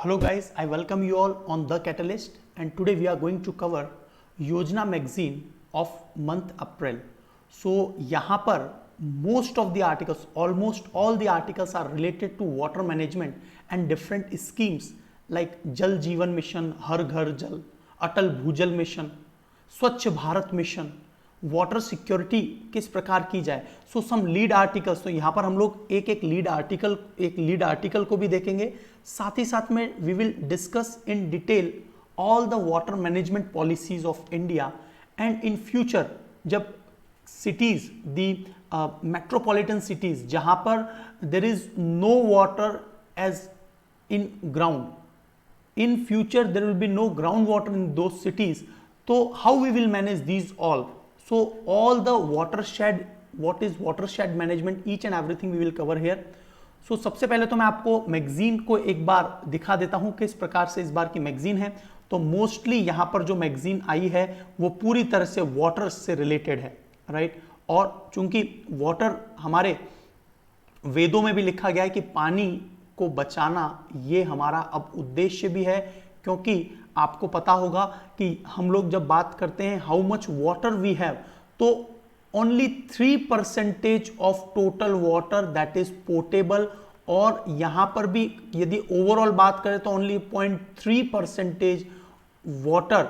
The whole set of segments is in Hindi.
Hello guys, I welcome you all on The Catalyst, and today we are going to cover Yojana magazine of month April. So यहाँ पर most of the articles, almost all the articles are related to water management and different schemes like जल जीवन मिशन, हर घर जल, अटल भूजल मिशन, स्वच्छ भारत मिशन, वाटर सिक्योरिटी किस प्रकार की जाए. सो सम लीड आर्टिकल्स, तो यहाँ पर हम लोग एक लीड आर्टिकल को भी देखेंगे. साथ ही साथ में we will discuss in detail all the water management policies of India and in future जब सिटीज द मेट्रोपॉलिटन सिटीज जहाँ पर there is no water as in ground, in future there will be no groundwater in those cities, so how we will manage these all. So all the watershed, what is watershed management, each and everything we will cover here. So सबसे पहले तो मैं आपको मैगजीन को एक बार दिखा देता हूं किस प्रकार से इस बार की मैगजीन है. तो मोस्टली यहां पर जो मैगजीन आई है वो पूरी तरह से वाटर से रिलेटेड है, राइट. और चूंकि वाटर हमारे वेदों में भी लिखा गया है कि पानी को बचाना ये हमारा अब उद्देश्य भी है, क्योंकि आपको पता होगा कि हम लोग जब बात करते हैं how much water we have, तो only 3% of total water that is portable. और यहां पर भी यदि ओवरऑल बात करें तो only 0.3% water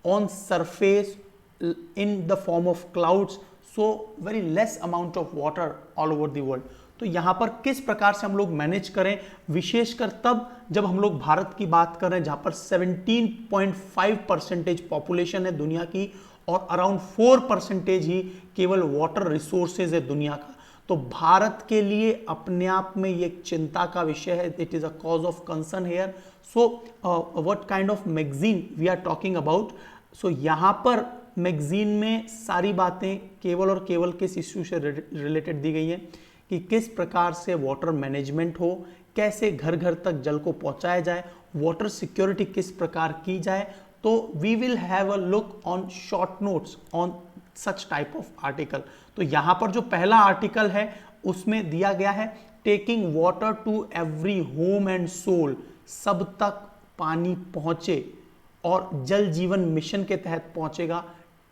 on surface in the form of clouds. So very less amount of water all over the world. तो यहां पर किस प्रकार से हम लोग मैनेज करें, विशेषकर तब जब हम लोग भारत की बात कर रहे हैं जहां पर 17.5% पॉपुलेशन है दुनिया की और अराउंड 4% ही केवल वाटर रिसोर्सेज है दुनिया का. तो भारत के लिए अपने आप में ये एक चिंता का विषय है. It is a cause of concern here. So what kind of magazine we are talking about. So यहां पर मैगजीन में सारी बातें केवल और केवल किस इश्यू से रिलेटेड दी गई है कि किस प्रकार से वाटर मैनेजमेंट हो, कैसे घर घर तक जल को पहुंचाया जाए, वाटर सिक्योरिटी किस प्रकार की जाए. तो we will have a look on short notes on such type of article. तो यहां पर जो पहला आर्टिकल है उसमें दिया गया है taking water to every home and soul, सब तक पानी पहुंचे और जल जीवन मिशन के तहत पहुंचेगा.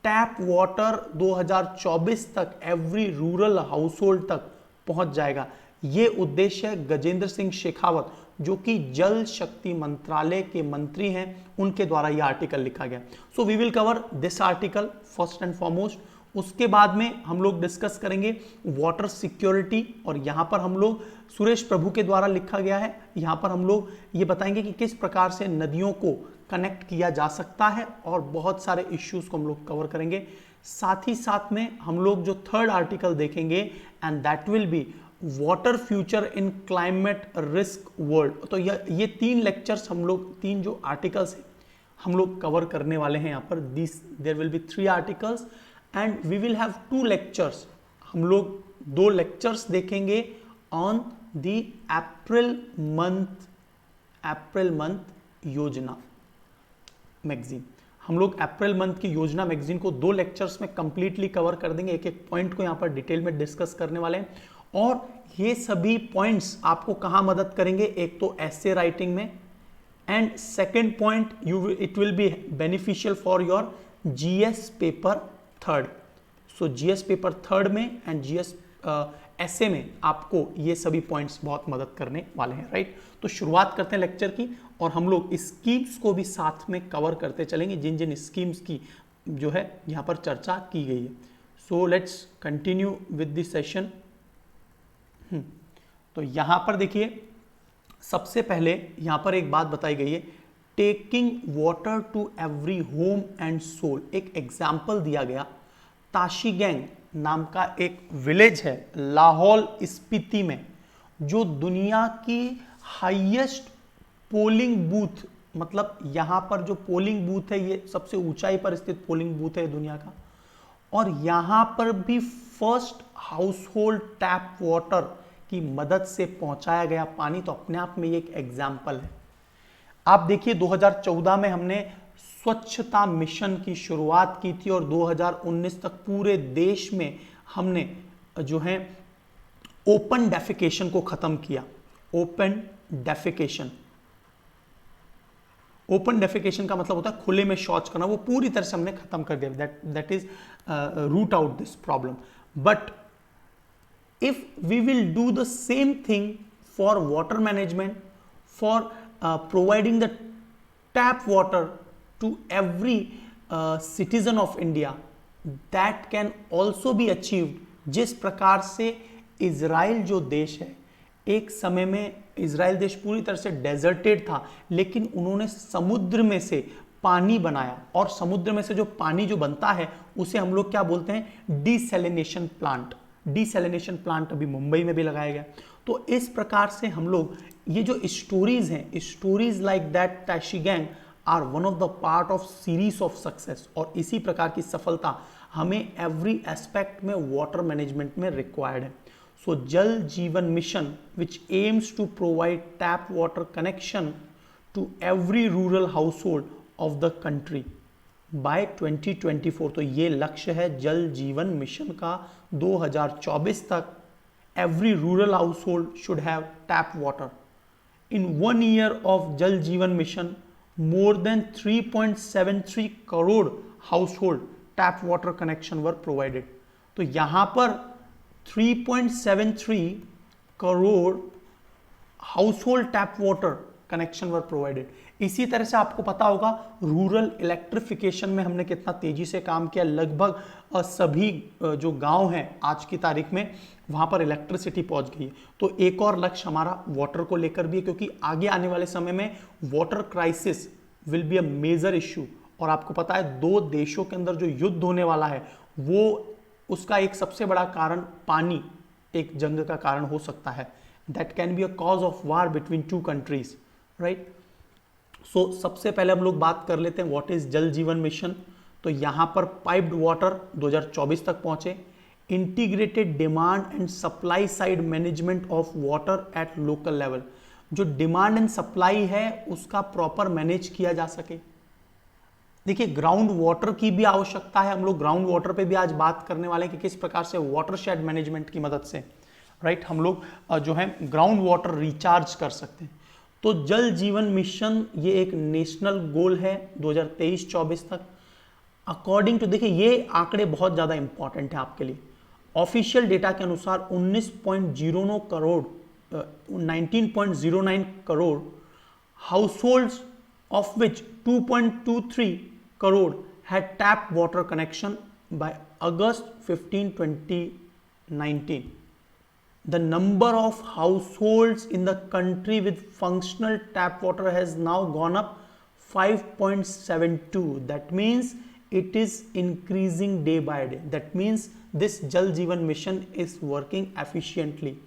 टैप वाटर 2024 तक एवरी रूरल हाउस होल्ड तक पहुंच जाएगा. यह उद्देश्य है. गजेंद्र सिंह शेखावत जो कि जल शक्ति मंत्रालय के मंत्री हैं, उनके द्वारा यह आर्टिकल लिखा गया. So we will cover this article first and foremost. उसके बाद में हम लोग डिस्कस करेंगे वाटर सिक्योरिटी, और यहां पर हम लोग सुरेश प्रभु के द्वारा लिखा गया है. यहां पर हम लोग ये बताएंगे कि किस प्रकार से नदियों को कनेक्ट किया जा सकता है और बहुत सारे इश्यूज को हम लोग कवर करेंगे. साथ ही साथ में हम लोग जो थर्ड आर्टिकल देखेंगे and that will be water future in climate risk world. तो ये तीन लेक्चर्स हम लोग, तीन जो आर्टिकल्स हैं हम लोग कवर करने वाले हैं. यहाँ पर there will be 3 articles and we will have 2 lectures. हम लोग 2 लेक्चर्स देखेंगे on the April month Yojana magazine. हम लोग अप्रैल मंथ की योजना मैगजीन को 2 लेक्चर्स में कंप्लीटली कवर कर देंगे. एक एक पॉइंट को यहाँ पर डिटेल में डिस्कस करने वाले हैं. और ये सभी पॉइंट्स आपको कहाँ मदद करेंगे, एक तो एसे राइटिंग में, and second point it will be beneficial for your GS paper third. So GS paper third में एंड जीएस एसे में आपको ये सभी पॉइंट्स बहुत मदद करने वाले हैं, राइट. तो शुरुआत करते हैं लेक्चर की, और हम लोग स्कीम्स को भी साथ में कवर करते चलेंगे, जिन जिन स्कीम्स की जो है यहाँ पर चर्चा की गई है. So let's continue with this session. तो यहाँ पर देखिए, सबसे पहले यहाँ पर एक बात बताई गई है, taking water to every home and soul. एक एग्जाम्पल दिया गया, ताशीगैंग नाम का एक विलेज है लाहौल स्पीति में, जो दुनिया की हाईएस्ट पोलिंग बूथ, मतलब यहां पर जो पोलिंग बूथ है ये सबसे ऊंचाई पर स्थित पोलिंग बूथ है दुनिया का, और यहां पर भी first house hold tap water की मदद से पहुंचाया गया पानी. तो अपने आप में ये एक एग्जाम्पल है. आप देखिए 2014 में हमने स्वच्छता मिशन की शुरुआत की थी और 2019 तक पूरे देश में हमने जो है ओपन डेफिकेशन को खत्म किया. ओपन डेफिकेशन ओपन डेफिकेशन का मतलब होता है खुले में शौच करना, वो पूरी तरह से हमने खत्म कर दिया, that is root out this problem. But if we will do the same thing for water management, for providing the tap water to every citizen of India, that can also be achieved. जिस प्रकार से इज़राइल जो देश है, एक समय में इज़राइल देश पूरी तरह से डेजर्टेड था, लेकिन उन्होंने समुद्र में से पानी बनाया, और समुद्र में से जो पानी जो बनता है उसे हम लोग क्या बोलते हैं, डिसैलिनेशन प्लांट. डिसैलिनेशन प्लांट अभी मुंबई में भी लगाया गया. तो इस प्रकार से हम लोग ये जो स्टोरीज हैं, stories like that Tashi Gang are one of the part of series of success. और इसी प्रकार की सफलता हमें एवरी एस्पेक्ट में वाटर मैनेजमेंट में रिक्वायर्ड है. So Jal Jeevan mission which aims to provide tap water connection to every rural household of the country by 2024. तो ये लक्ष्य है जल जीवन मिशन का 2024 तक. Every rural house hold should have tap water. In 1 year of जल Jeevan mission more than 3.73 crore house hold tap water connection वर प्रोवाइडेड. तो यहां पर 3.73 crore house hold tap water connection वर प्रोवाइडेड. इसी तरह से आपको पता होगा रूरल इलेक्ट्रिफिकेशन में हमने कितना तेजी से काम किया. लगभग सभी जो गांव हैं आज की तारीख में वहां पर इलेक्ट्रिसिटी पहुंच गई है. तो एक और लक्ष्य हमारा वाटर को लेकर भी है, क्योंकि आगे आने वाले समय में water crisis will be a major issue. और आपको पता है 2 देशों के अंदर जो युद्ध होने वाला है, वो उसका एक सबसे बड़ा कारण पानी एक जंग का कारण हो सकता है. That can be a cause of war between 2 countries, right. So सबसे पहले हम लोग बात कर लेते हैं व्हाट इज जल जीवन मिशन. तो यहां पर पाइप्ड वाटर 2024 तक पहुंचे. Integrated demand and supply side management of water at local level. जो डिमांड एंड सप्लाई है उसका प्रॉपर मैनेज किया जा सके. देखिए ग्राउंड वाटर की भी आवश्यकता है. हम लोग ग्राउंड वाटर पे भी आज बात करने वाले हैं कि किस प्रकार से वाटर शेड मैनेजमेंट की मदद से, राइट, हम लोग जो है ग्राउंड वाटर रिचार्ज कर सकते हैं. तो जल जीवन मिशन ये एक नेशनल गोल है 2023-24 तक. अकॉर्डिंग टू, देखिए ये आंकड़े बहुत ज़्यादा इंपॉर्टेंट है आपके लिए. ऑफिशियल डेटा के अनुसार 19.09 crore 19.09 crore house holds of which 2.23 crore had tap water connection by August 15, 2019. The number of households in the country with functional tap water has now gone up 5.72. That means it is increasing day by day. That means this Jal Jeevan mission is working efficiently.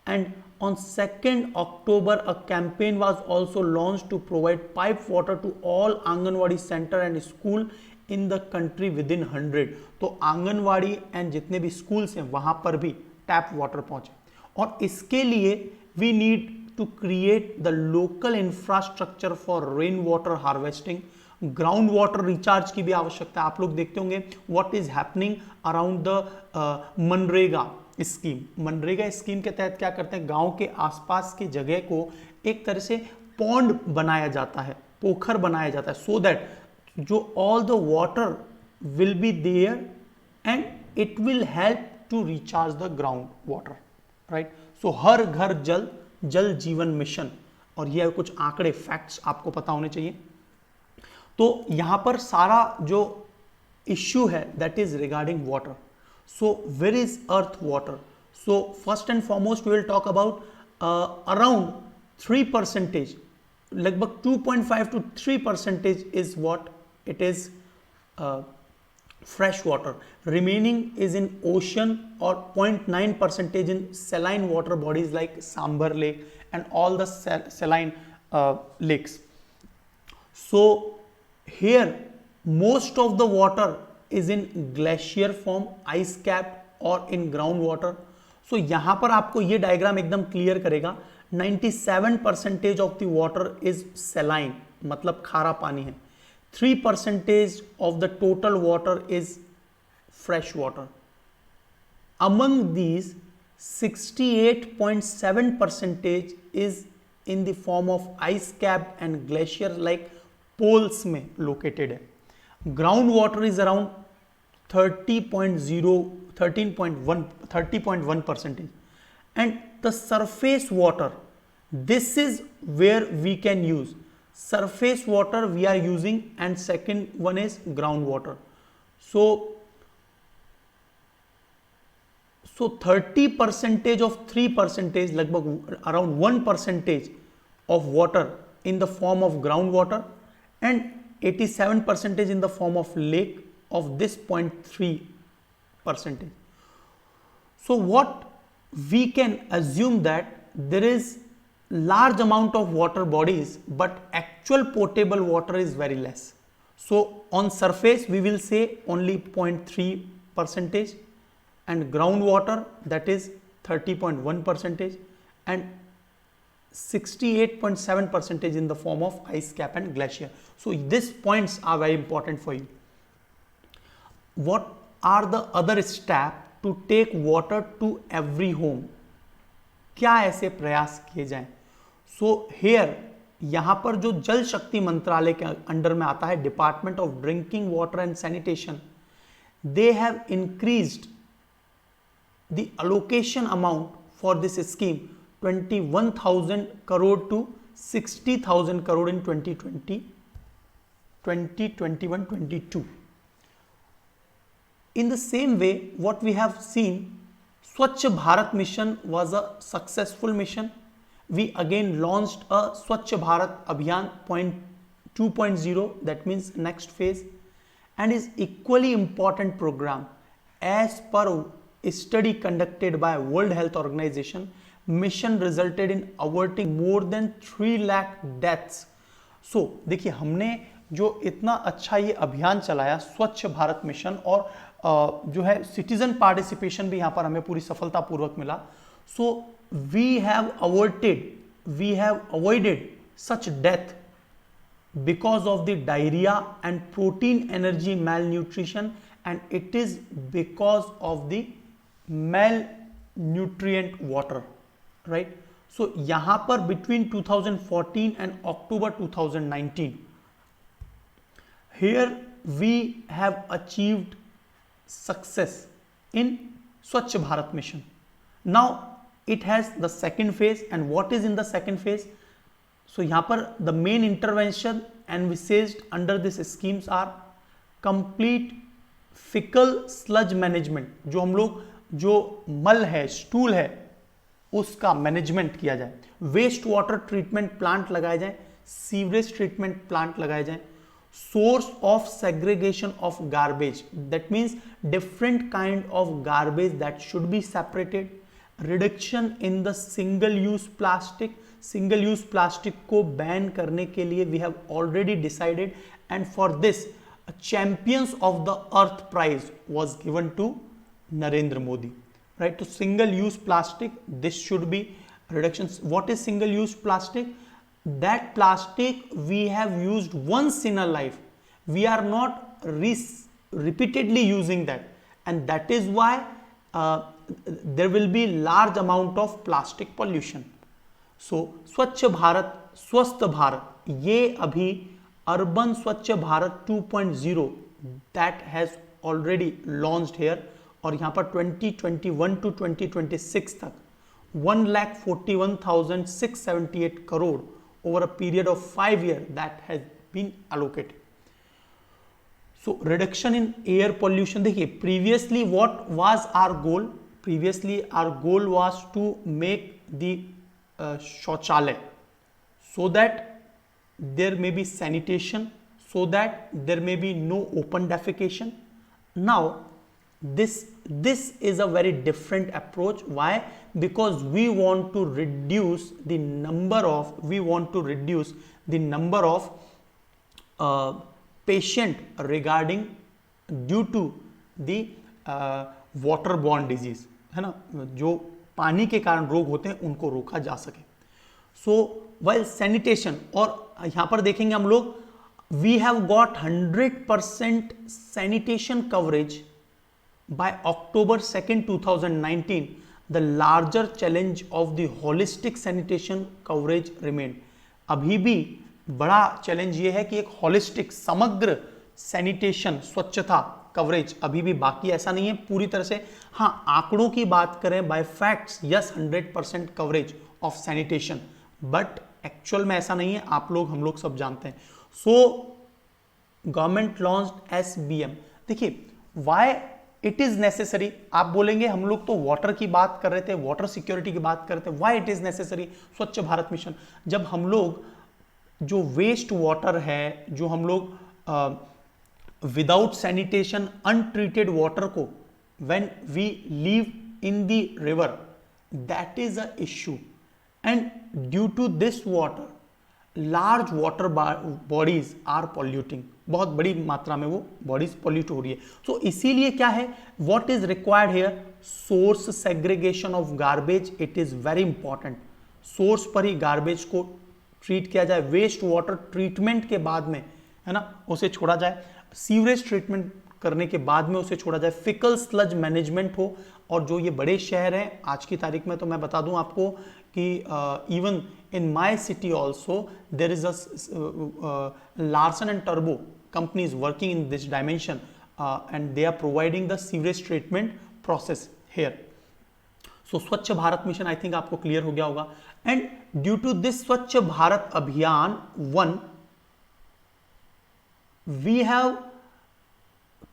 And on 2nd October, a campaign was also launched to provide pipe water to all Anganwadi center and school in the country within 100. तो आंगनवाड़ी एंड जितने भी स्कूल्स हैं वहां पर भी टैप वाटर पहुंचे. और इसके लिए we need to create the local infrastructure for rain water harvesting. Ground water recharge की भी आवश्यकता है. आप लोग देखते होंगे what is happening around the MNREGA scheme. MNREGA scheme के तहत क्या करते हैं, गांव के आसपास की जगह को एक तरह से पॉन्ड बनाया जाता है, पोखर बनाया जाता है, सो दैट जो all the water will be there and it will help to recharge the ground water, right. So Har Ghar Jal, जल जीवन मिशन. और ये कुछ आंकड़े फैक्ट्स आपको पता होने चाहिए. तो यहां पर सारा जो इश्यू है that is regarding water. So where is earth water? So first and foremost we will talk about around 3%, लगभग 2.5 to 3% is what it is fresh water. Remaining is in ocean or 0.9% in saline water bodies like Sambar Lake and all the saline lakes. So here most of the water is in glacier form, ice cap और in ground water. So यहाँ पर आपको ये डायग्राम एकदम क्लियर करेगा. 97% of the water is saline, मतलब खारा पानी है. 3% of the total water is fresh water. Among these 68.7% is in the form of ice cap and glacier like poles में लोकेटेड है. Ground water is around 30.1% and the surface water, this is where we can use surface water we are using, and second one is groundwater. So 30% of 3%, लगभग around 1% of water in the form of groundwater and 87% in the form of lake of this 0.3%. So what we can assume that there is large amount of water bodies but actual potable water is very less. So on surface we will say only 0.3% and groundwater that is 30.1% and 68.7% in the form of ice cap and glacier. So these points are very important for you. What are the other steps to take water to every home? क्या ऐसे प्रयास किए जाएं? So here यहाँ पर जो जल शक्ति मंत्रालय के अंडर में आता है, department of drinking water and sanitation, they have increased the allocation amount for this scheme 21,000 crore to 60,000 crore in 2021-22. In the same way, what we have seen, Swachh Bharat mission was a successful mission. We again launched a Swachh Bharat Abhiyan 2.0, that means next phase, and is equally important program. As per a study conducted by World Health Organization, mission resulted in averting more than 3 lakh deaths. So देखिए, हमने जो इतना अच्छा ये अभियान चलाया स्वच्छ भारत मिशन, और जो है सिटीजन पार्टिसिपेशन भी यहाँ पर हमें पूरी सफलतापूर्वक मिला. So we have avoided such death because of the diarrhea and protein energy malnutrition, and it is because of the malnutrient water, right? So यहाँ पर between 2014 and October 2019, here we have achieved success in Swachh Bharat mission. Now it has the second phase, and what is in the second phase? So यहाँ पर the main intervention envisaged under this schemes are complete fecal sludge management. जो हम लोग जो मल है, स्टूल है, उसका मैनेजमेंट किया जाए. वेस्ट वाटर ट्रीटमेंट प्लांट लगाए जाए, सीवरेज ट्रीटमेंट प्लांट लगाए जाए. Source of segregation of garbage, that means different kind of garbage that should be separated. Reduction in the single use plastic, single use plastic को बैन करने के लिए we have already decided, and for this champions of the earth prize was given to Narendra Modi, right? To single use plastic, this should be reductions. What is single use plastic? That plastic we have used once in a life, we are not repeatedly using that, and that is why there will be large amount of plastic pollution. So स्वच्छ भारत स्वस्थ भारत, ये अभी अर्बन स्वच्छ Bharat 2.0 that has already launched here, और यहाँ पर 2021 to 2026 तक 1,41,678 crore over a period of 5 years that has been allocated. So reduction in air pollution, देखिए previously what was our goal? Previously our goal was to make the शौचालय so that there may be sanitation, so that there may be no open defecation. Now this is a very different approach. Why? Because we want to reduce the number of patient regarding due to the waterborne disease, है ना, जो पानी के कारण रोग होते हैं उनको रोका जा सके. सो while sanitation, और यहाँ पर देखेंगे हम लोग, we have got 100% sanitation coverage by October 2nd, 2019. The larger challenge of the holistic sanitation coverage remained. अभी भी बड़ा चैलेंज ये है कि एक होलिस्टिक समग्र सैनिटेशन स्वच्छता कवरेज अभी भी बाकी, ऐसा नहीं है पूरी तरह से। हाँ, आंकड़ों की बात करें by facts, yes 100% coverage of sanitation, but actual में ऐसा नहीं है, आप लोग हम लोग सब जानते हैं। So government launched SBM। देखिए व्हाई इट इज नेसेसरी, आप बोलेंगे हम लोग तो वाटर की बात कर रहे थे, वाटर सिक्योरिटी की बात कर रहे थे, व्हाई इट इज नेसेसरी स्वच्छ भारत मिशन। जब हम लोग जो वेस्ट वाटर है, जो हम लोग विदाउट सैनिटेशन अनट्रीटेड वाटर को when we leave in the river, that is a issue, and due to this water large water bodies are polluting, बहुत बड़ी मात्रा में वो बॉडीज पॉल्यूट हो रही है। सो इसीलिए क्या है, what is required here, source segregation of garbage, it is very important. Source पर ही गार्बेज को ट्रीट किया जाए, वेस्ट वाटर ट्रीटमेंट के बाद में, है ना, उसे छोड़ा जाए, सीवरेज ट्रीटमेंट करने के बाद में उसे छोड़ा जाए, फिकल स्लज मैनेजमेंट हो। और जो ये बड़े शहर हैं आज की तारीख में, तो मैं बता दूं आपको कि even in my city also there is a Larsen and Turbo company is working in this dimension, and they are providing the sewage treatment process here. So Swachh Bharat mission I think आपको clear हो गया होगा, and due to this Swachh Bharat Abhiyan 1 we have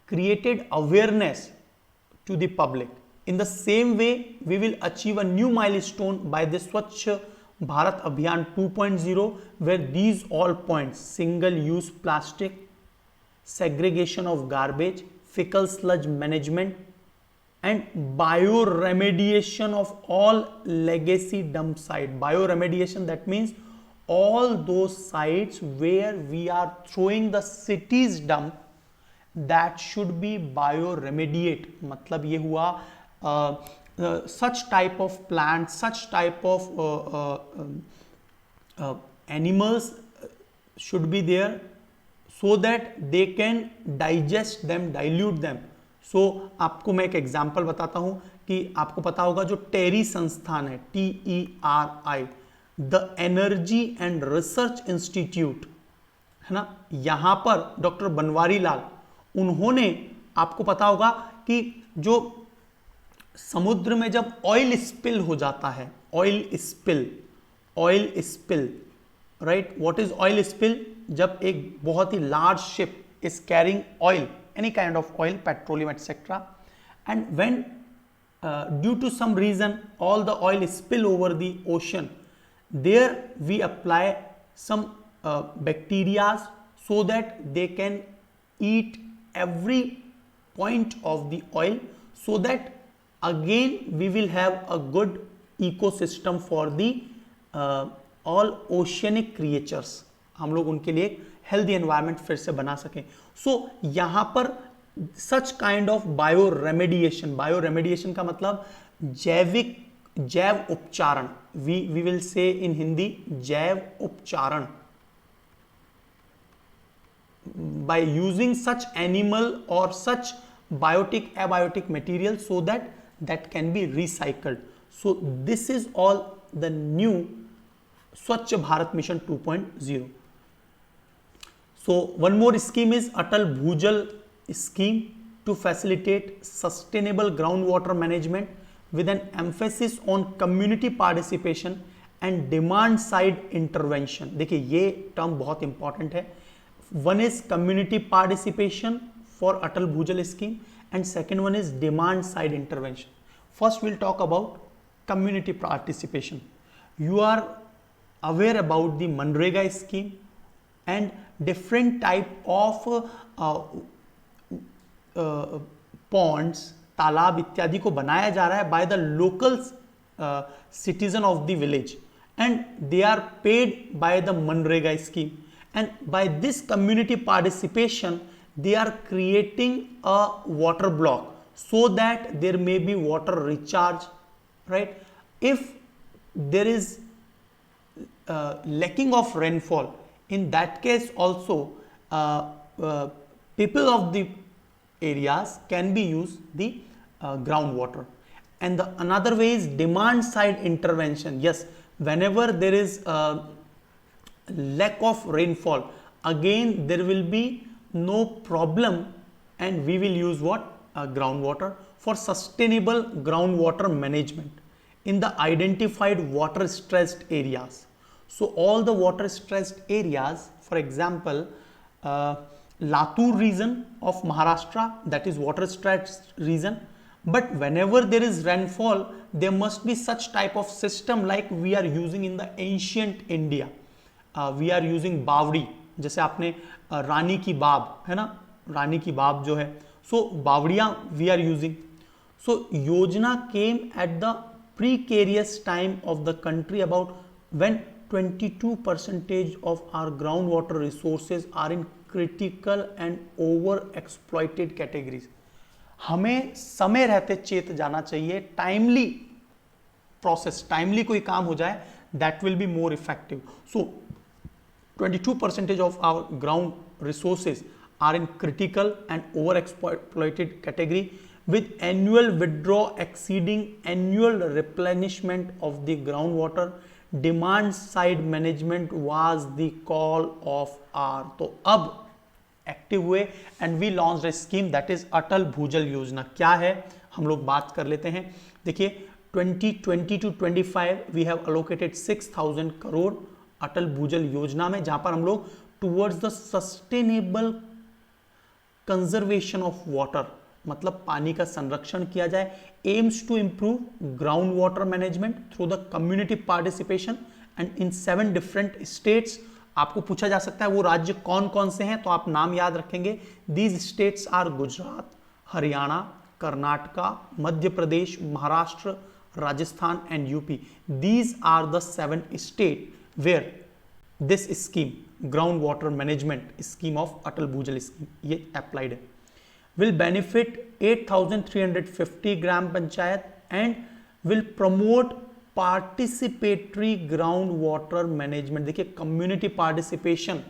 created awareness to the public. In the same way we will achieve a new milestone by this Swachh Bharat Abhiyan 2.0, where these all points, single use plastic, segregation of garbage, fecal sludge management, and bioremediation of all legacy dump site. Bioremediation, that means all those sites where we are throwing the city's dump, that should be bioremediate. मतलब ये हुआ such type of plants, such type of animals should be there so that they can digest them, dilute them. So आपको मैं एक एग्जांपल बताता हूं कि आपको पता होगा जो टेरी संस्थान है, TERI, the energy and research institute, है ना, यहां पर डॉक्टर बनवारी लाल, उन्होंने, आपको पता होगा कि जो समुद्र में जब ऑयल स्पिल हो जाता है, oil spill, right, what is oil spill, जब एक बहुत ही large ship is carrying oil, any kind of oil, petroleum etcetera, and when due to some reason all the oil spill over the ocean, there we apply some bacteria so that they can eat every point of the oil, so that again we will have a good ecosystem for the all oceanic creatures, हम लोग उनके लिए एक हेल्दी एनवायरनमेंट फिर से बना सकें। सो यहां पर such kind of bioremediation, bioremediation का मतलब जैव उपचारण, वी विल से इन हिंदी जैव उपचारण, by using such animal or such biotic abiotic material so that can be recycled. So this is all the new Swachh Bharat Mission 2.0. So one more scheme is Atal Bhujal scheme to facilitate sustainable groundwater management with an emphasis on community participation and demand side intervention. देखिए ये टर्म बहुत इंपॉर्टेंट है. One is community participation for Atal Bhujal scheme and second one is demand side intervention. First we'll talk about community participation. You are aware about the Manrega scheme and different type of ponds, तालाब इत्यादि को बनाया जा रहा है by the local citizen of the village and they are paid by the Manrega scheme, and by this community participation they are creating a water block so that there may be water recharge, right? If there is lacking of rainfall, in that case also people of the areas can be used the groundwater. And the another way is demand side intervention. Yes, whenever there is lack of rainfall, again there will be no problem and we will use what? Groundwater for sustainable groundwater management in the identified water stressed areas. So all the water stressed areas, for example, Latur region of Maharashtra, that is water stressed region, but whenever there is rainfall, there must be such type of system like we are using in the ancient India. We are using बावड़ी, जैसे आपने रानी की बाब है ना, रानी की बाब जो है, so बावड़ियाँ we are using. So योजना came at the precarious time of the country about when 22% of our groundwater resources are in critical and over exploited categories. हमें समय रहते चेत जाना चाहिए, टाइमली प्रोसेस, टाइमली कोई काम हो जाए, that will be more effective. So 22% of our ground resources are in critical and over exploited category with annual withdrawal exceeding annual replenishment of the groundwater. Demand side management was the call of our. तो अब एक्टिव हुए and we launch a scheme that is Atal Bhujal Yojana. क्या है हम लोग बात कर लेते हैं. देखिए 2020 to 25 we have allocated 6,000 crore Atal Bhujal Yojana में, जहां पर हम लोग towards the sustainable conservation of water, मतलब पानी का संरक्षण किया जाए, aims to improve ground water management through the community participation and in 7 different states. आपको पूछा जा सकता है वो राज्य कौन कौन से हैं, तो आप नाम याद रखेंगे. These states are Gujarat, Haryana, Karnataka, Madhya Pradesh, Maharashtra, Rajasthan and UP. These are the 7 state where this scheme, ground water management scheme of Atal Bhujal scheme, ये अप्लाइड है. will benefit 8,350 gram panchayat and will promote participatory ground water management. देखिए कम्युनिटी पार्टिसिपेशन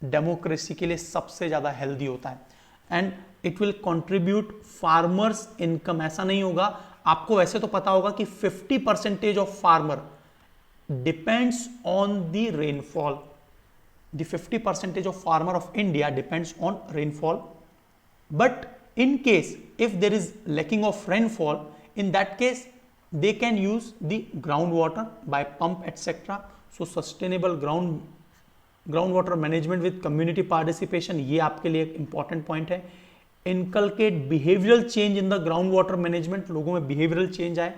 डेमोक्रेसी के लिए सबसे ज्यादा हेल्दी होता है and it will contribute farmers income. ऐसा नहीं होगा, आपको वैसे तो पता होगा कि 50% of farmer depends on the rainfall. The 50% of farmer of India depends on rainfall. But in case if there is lacking of rainfall, in that case they can use the groundwater by pump etc. So sustainable groundwater management with community participation, ये आपके लिए एक important point है. Inculcate behavioral change in the groundwater management, लोगों में behavioral change आए.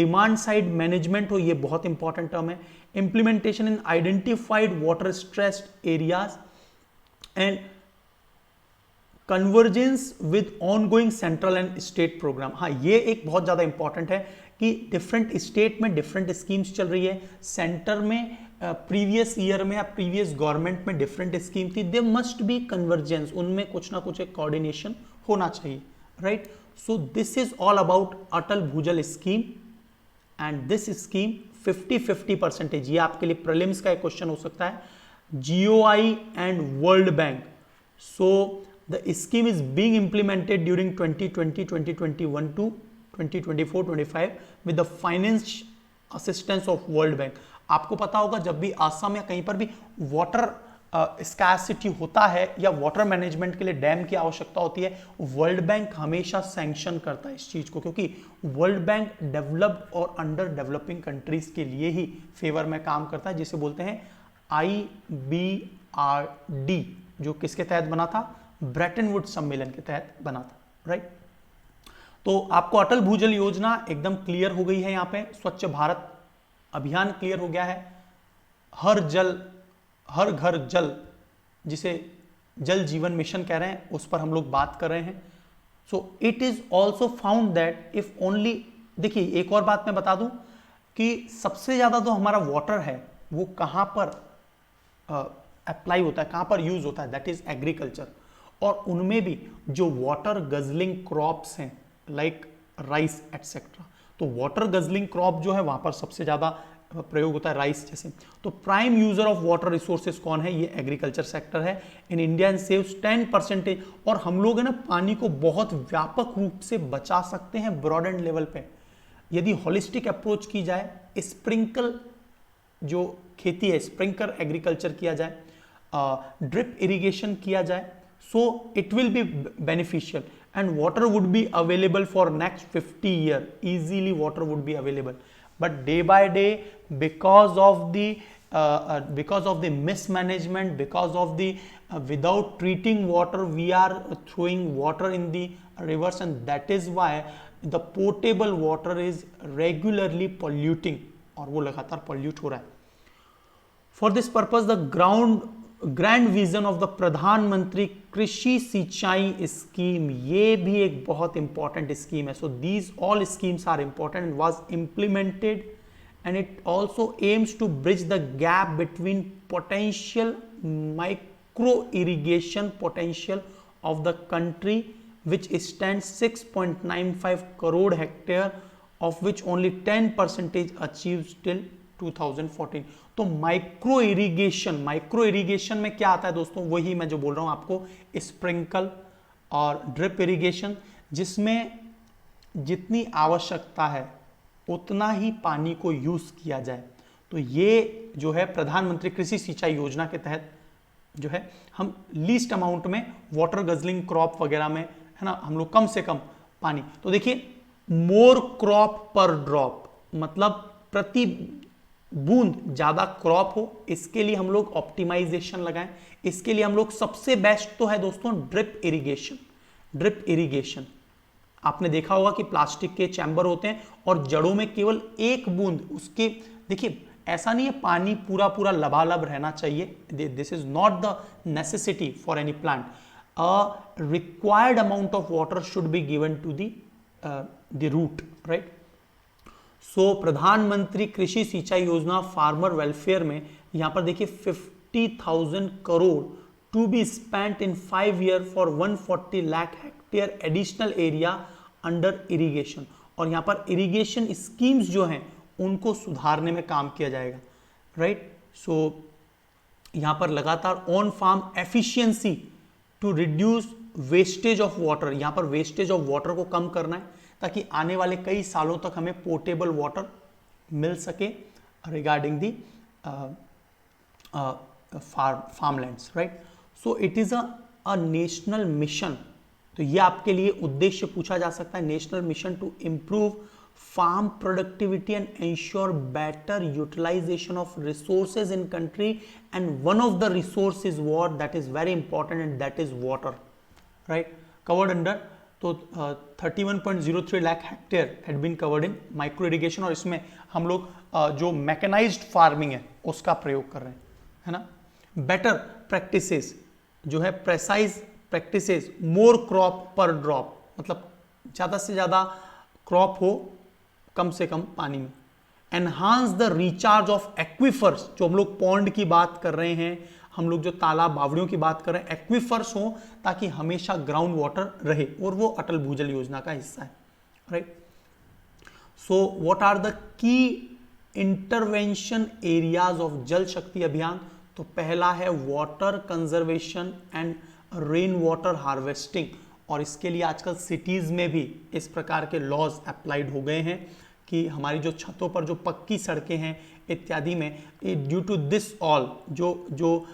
Demand side management हो, ये बहुत important term है. Implementation in identified water stressed areas and convergence with ongoing central and state programme. हाँ, ये एक बहुत ज़्यादा इंपॉर्टेंट है कि डिफरेंट स्टेट में डिफरेंट स्कीम्स चल रही है. सेंटर में प्रीवियस ईयर में या प्रीवियस गवर्नमेंट में डिफरेंट स्कीम थी. दे मस्ट बी कन्वर्जेंस, उनमें कुछ ना कुछ एक कोऑर्डिनेशन होना चाहिए, right. So this is all about Atal Bhujal scheme and this scheme 50-50%. ये आपके लिए प्रीलिम्स का एक क्वेश्चन हो सकता है. GOI and world bank. So the scheme is being implemented during 2020, 2021 to 2024, 25 with the finance assistance of World Bank. आपको पता होगा जब भी आसाम या कहीं पर भी वाटर स्कैसिटी होता है या वाटर मैनेजमेंट के लिए डैम की आवश्यकता होती है, वर्ल्ड बैंक हमेशा सैंक्शन करता है इस चीज को, क्योंकि वर्ल्ड बैंक डेवलप्ड और अंडर डेवलपिंग कंट्रीज के लिए ही फेवर में काम करता है, जिसे बोलते हैं IBRD, जो किसके तहत बना था? ब्रेटन वुड्स सम्मेलन के तहत बना था, राइट. तो आपको अटल भूजल योजना एकदम क्लियर हो गई है. यहां पे स्वच्छ भारत अभियान क्लियर हो गया है. हर घर जल, जिसे जल जीवन मिशन कह रहे हैं, उस पर हम लोग बात कर रहे हैं. सो it is also found that if only, देखिए एक और बात मैं बता दूं कि सबसे ज्यादा जो हमारा वाटर है वो कहां पर अप्लाई होता है, कहां पर यूज होता है, दैट इज एग्रीकल्चर. और उनमें भी जो वाटर गजलिंग क्रॉप्स हैं लाइक राइस एटसेट्रा, तो वाटर गजलिंग क्रॉप जो है वहां पर सबसे ज्यादा प्रयोग होता है, राइस जैसे. तो prime user of water resources कौन है? ये एग्रीकल्चर सेक्टर है इन इंडिया एंड सेव्स 10%. और हम लोग है ना पानी को बहुत व्यापक रूप से बचा सकते हैं ब्रॉड एंड लेवल पे, यदि होलिस्टिक अप्रोच की जाए. स्प्रिंकल जो खेती है स्प्रिंकलर एग्रीकल्चर किया जाए, ड्रिप इरिगेशन किया जाए, so it will be beneficial and water would be available for next 50 year, easily water would be available. But day by day, because of the mismanagement, because of the without treating water, we are throwing water in the rivers, and that is why the potable water is regularly polluting, और वो लगातार pollute हो रहा है. For this purpose, the grand vision of the प्रधानमंत्री कृषि सिंचाई स्कीम, ये भी एक बहुत इंपॉर्टेंट स्कीम है. So these all schemes are important and was implemented and it also aims to bridge the gap between potential micro irrigation potential of the country which stands 6.95 crore hectare, of which only 10% achieved till 2014. तो माइक्रो इरिगेशन में क्या आता है दोस्तों, वही मैं जो बोल रहा हूं आपको, स्प्रिंकल और ड्रिप इरिगेशन, जिसमें जितनी आवश्यकता है उतना ही पानी को यूज किया जाए. तो ये जो है प्रधानमंत्री कृषि सिंचाई योजना के तहत जो है हम लीस्ट अमाउंट में वाटर गजलिंग क्रॉप वगैरह में, है ना, हम लोग कम से कम पानी. तो देखिए, मोर क्रॉप पर ड्रॉप, मतलब प्रति बूंद ज्यादा क्रॉप हो, इसके लिए हम लोग ऑप्टिमाइजेशन लगाएं. इसके लिए हम लोग सबसे बेस्ट तो है दोस्तों ड्रिप इरिगेशन. आपने देखा होगा कि प्लास्टिक के चैम्बर होते हैं और जड़ों में केवल एक बूंद उसके, देखिए ऐसा नहीं है पानी पूरा पूरा लबालब रहना चाहिए. This is not the necessity for any plant. A required amount of water should be given to the root, right? So प्रधानमंत्री कृषि सिंचाई योजना फार्मर वेलफेयर में यहां पर देखिए 50,000 crore to be spent in 5 years for 140 lakh hectare additional area under irrigation. और यहां पर इरिगेशन स्कीम्स जो हैं उनको सुधारने में काम किया जाएगा, राइट? सो यहां पर लगातार on farm efficiency to reduce wastage of water, यहां पर वेस्टेज ऑफ वाटर को कम करना है ताकि आने वाले कई सालों तक हमें पोर्टेबल वाटर मिल सके regarding the farmlands, right? So it is a national mission. तो ये आपके लिए उद्देश्य पूछा जा सकता है, national mission to improve farm productivity and ensure better utilization of resources in country, and one of the resource is what that is very important, and that is water, right? Covered under, तो 31.03 lakh hectare had been covered in micro irrigation. और इसमें हम लोग जो मैकेनाइज्ड फार्मिंग है उसका प्रयोग कर रहे हैं, है ना. बेटर प्रैक्टिसेस जो है, प्रेसाइज प्रैक्टिसेस, मोर क्रॉप पर ड्रॉप, मतलब ज्यादा से ज्यादा क्रॉप हो कम से कम पानी में. Enhance the recharge of aquifers, जो हम लोग पॉन्ड की बात कर रहे हैं, हम लोग जो तालाब बावड़ियों की बात कर रहे हैं, एक्विफर्स हो ताकि हमेशा ग्राउंड वाटर रहे, और वो अटल भूजल योजना का हिस्सा है, right? So what are the key intervention areas of Jal Shakti Abhiyan? तो पहला है water conservation and rain water harvesting. और इसके लिए आजकल सिटीज में भी इस प्रकार के लॉज अप्लाइड हो गए हैं कि हमारी जो छतों पर जो पक्की सड़कें हैं इत्यादि में, ड्यू टू दिस ऑल, जो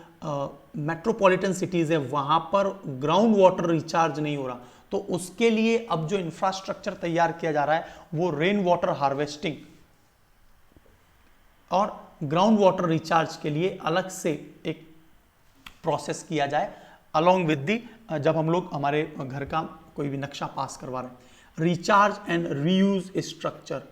मेट्रोपॉलिटन सिटीज है वहां पर ग्राउंड वाटर रिचार्ज नहीं हो रहा, तो उसके लिए अब जो इंफ्रास्ट्रक्चर तैयार किया जा रहा है वो रेन वाटर हार्वेस्टिंग और ग्राउंड वाटर रिचार्ज के लिए अलग से एक प्रोसेस किया जाए, अलॉन्ग विद दी, जब हम लोग हमारे घर का कोई भी नक्शा पास करवा रहे हैं. Recharge and reuse structure,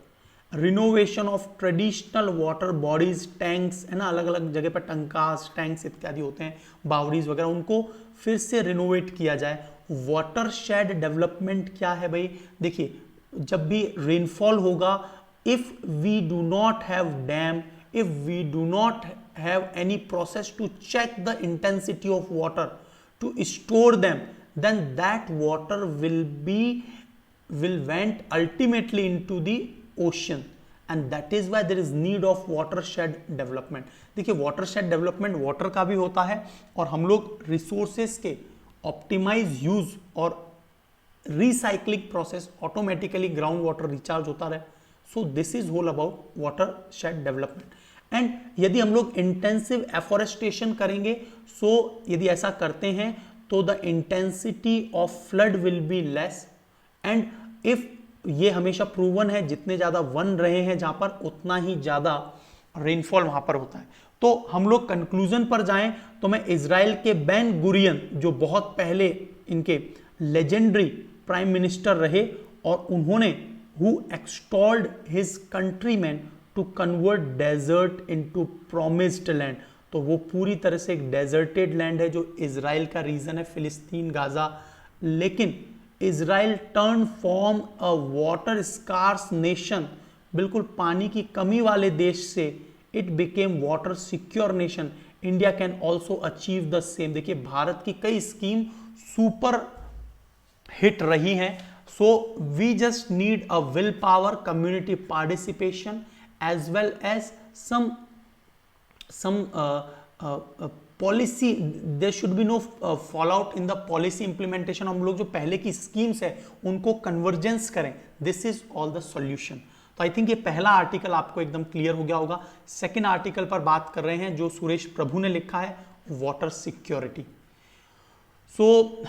renovation of traditional water bodies, tanks, है ना, अलग अलग जगह पर टंकास, टैंक्स इत्यादि होते हैं, बावड़ीज वगैरह, उनको फिर से रिनोवेट किया जाए. वाटर शेड डेवलपमेंट क्या है भाई? देखिए, जब भी रेनफॉल होगा, if we do not have dam, if we do not have any process to check the intensity of water, to store them, then that water will went ultimately into the ocean, and that is why there is need of watershed development. देखिए, watershed development वाटर का भी होता है, और हम लोग रिसोर्सेस के ऑप्टिमाइज यूज और recycling process, automatically ground water recharge होता रहे. So this is whole about watershed development. And यदि हम लोग इंटेंसिव एफोरेस्टेशन करेंगे, सो यदि ऐसा करते हैं तो the intensity of flood will be less, and if ये हमेशा प्रूवन है, जितने ज्यादा वन रहे हैं जहां पर उतना ही ज्यादा रेनफॉल वहां पर होता है। तो हम लोग कंक्लूजन पर जाएं तो मैं इजराइल के बेन गुरियन, जो बहुत पहले इनके लेजेंडरी प्राइम मिनिस्टर रहे, और उन्होंने who extolled his countrymen to convert desert into promised land, तो वो पूरी तरह से एक डेजर्टेड लैंड है जो इजराइल का रीजन है, फिलिस्तीन, गाजा, लेकिन Israel turn from a water scarce nation, बिल्कुल पानी की कमी वाले देश से it became water secure nation. India can also achieve the same. देखिए भारत की कई स्कीम सुपर हिट रही हैं। So we just need a willpower, community participation, as well as some policy. There should be no fallout in the policy implementation. हम लोग जो पहले की स्कीम्स है उनको कन्वर्जेंस करें। This is all the solution. तो आई थिंक ये पहला आर्टिकल आपको एकदम क्लियर हो गया होगा। सेकेंड आर्टिकल पर बात कर रहे हैं जो सुरेश प्रभु ने लिखा है, water security. So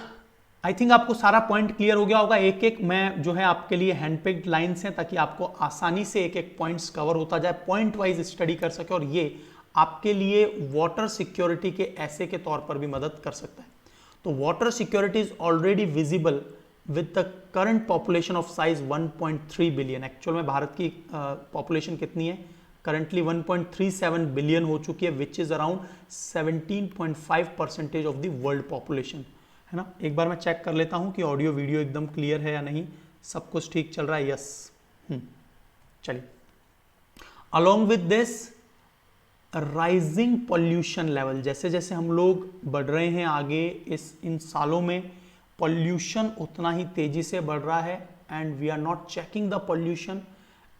I think आपको सारा पॉइंट क्लियर हो गया होगा। एक एक मैं जो है आपके लिए हैंडपिक्ड लाइंस हैं ताकि आपको आसानी से एक एक पॉइंट्स कवर होता जाए, पॉइंट वाइज स्टडी कर सके, और ये आपके लिए वाटर सिक्योरिटी के ऐसे के तौर पर भी मदद कर सकता है। तो water security is already visible with the current population of size 1.3 billion. Actual में भारत की पॉपुलेशन कितनी है? करंटली 1.37 बिलियन हो चुकी है, which is around 17.5% of the world population, है ना। एक बार मैं चेक कर लेता हूं कि ऑडियो वीडियो एकदम क्लियर है या नहीं, सब कुछ ठीक चल रहा है। यस, चलिए। Along with this rising pollution level, जैसे जैसे हम लोग बढ़ रहे हैं आगे इन सालों में, पॉल्यूशन उतना ही तेजी से बढ़ रहा है, and we are not checking the pollution,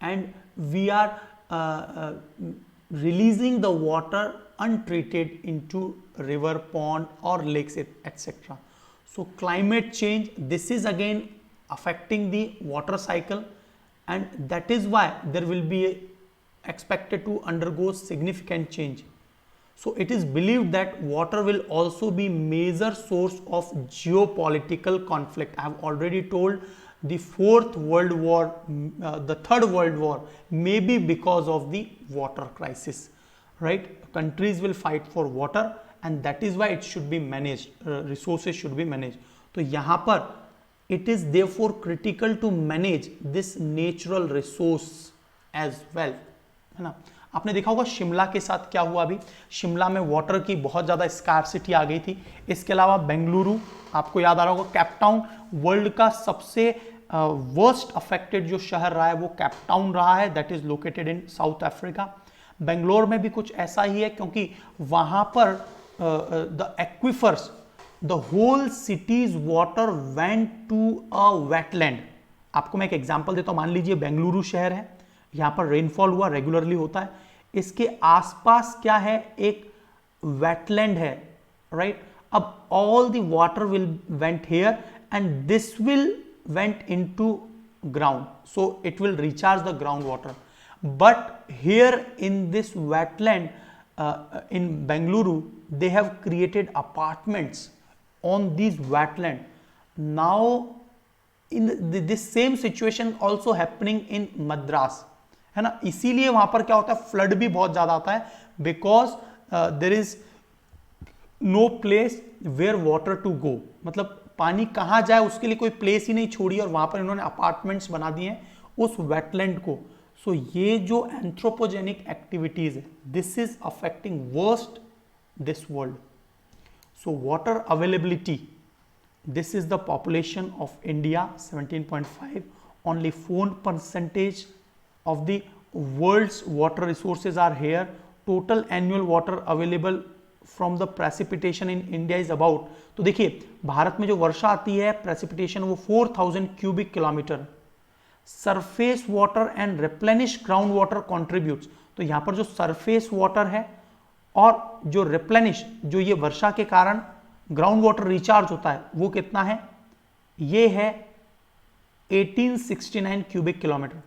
and we are releasing the water untreated into river, pond or lakes, etc. So climate change, this is again affecting the water cycle, and that is why there will be expected to undergo significant change. So it is believed that water will also be major source of geopolitical conflict. I have already told the fourth world war, the third world war may be because of the water crisis, right? Countries will fight for water, and that is why it should be managed, resources should be managed. तो यहाँ पर it is therefore critical to manage this natural resource as well, है ना। आपने देखा होगा शिमला के साथ क्या हुआ। अभी शिमला में वाटर की बहुत ज़्यादा स्कार्सिटी आ गई थी। इसके अलावा बेंगलुरु, आपको याद आ रहा होगा, कैपटाउन, वर्ल्ड का सबसे वर्स्ट अफेक्टेड जो शहर रहा है वो कैपटाउन रहा है, that is located in South Africa. Bangalore में भी कुछ ऐसा ही है, क्योंकि वहां पर the aquifers, the whole city's water went to a wetland. आपको मैं एक एग्जांपल देता हूं। मान लीजिए बेंगलुरु शहर है, यहां पर रेनफॉल हुआ, रेगुलरली होता है, इसके आसपास क्या है, एक वेटलैंड है, राइट। अब all the water will went here and this will went into ground, so it will recharge the groundwater. But here in this wetland in Bengaluru, they have created apartments on these wetland. Now in this same situation also happening in Madras, है ना। इसीलिए वहां पर क्या होता है, फ्लड भी बहुत ज्यादा आता है, because there is no place where water to go, मतलब पानी कहां जाए उसके लिए कोई प्लेस ही नहीं छोड़ी, और वहां पर इन्होंने अपार्टमेंट्स बना दिए हैं उस वेटलैंड को। सो ये जो एंथ्रोपोजेनिक एक्टिविटीज है, this is affecting worst this world. So water availability, this is the population of India 17.5, only 4% of the world's water resources are here. Total annual water available from the precipitation in India is about, तो देखिए भारत में जो वर्षा आती है प्रेसिपिटेशन वो 4000 cubic kilometre. Surface water and replenish ground water contributes, तो यहां पर जो सरफेस वाटर है और जो रिप्लेनिश, जो ये वर्षा के कारण ग्राउंड वाटर रिचार्ज होता है, वो कितना है, ये है 1869 cubic kilometre.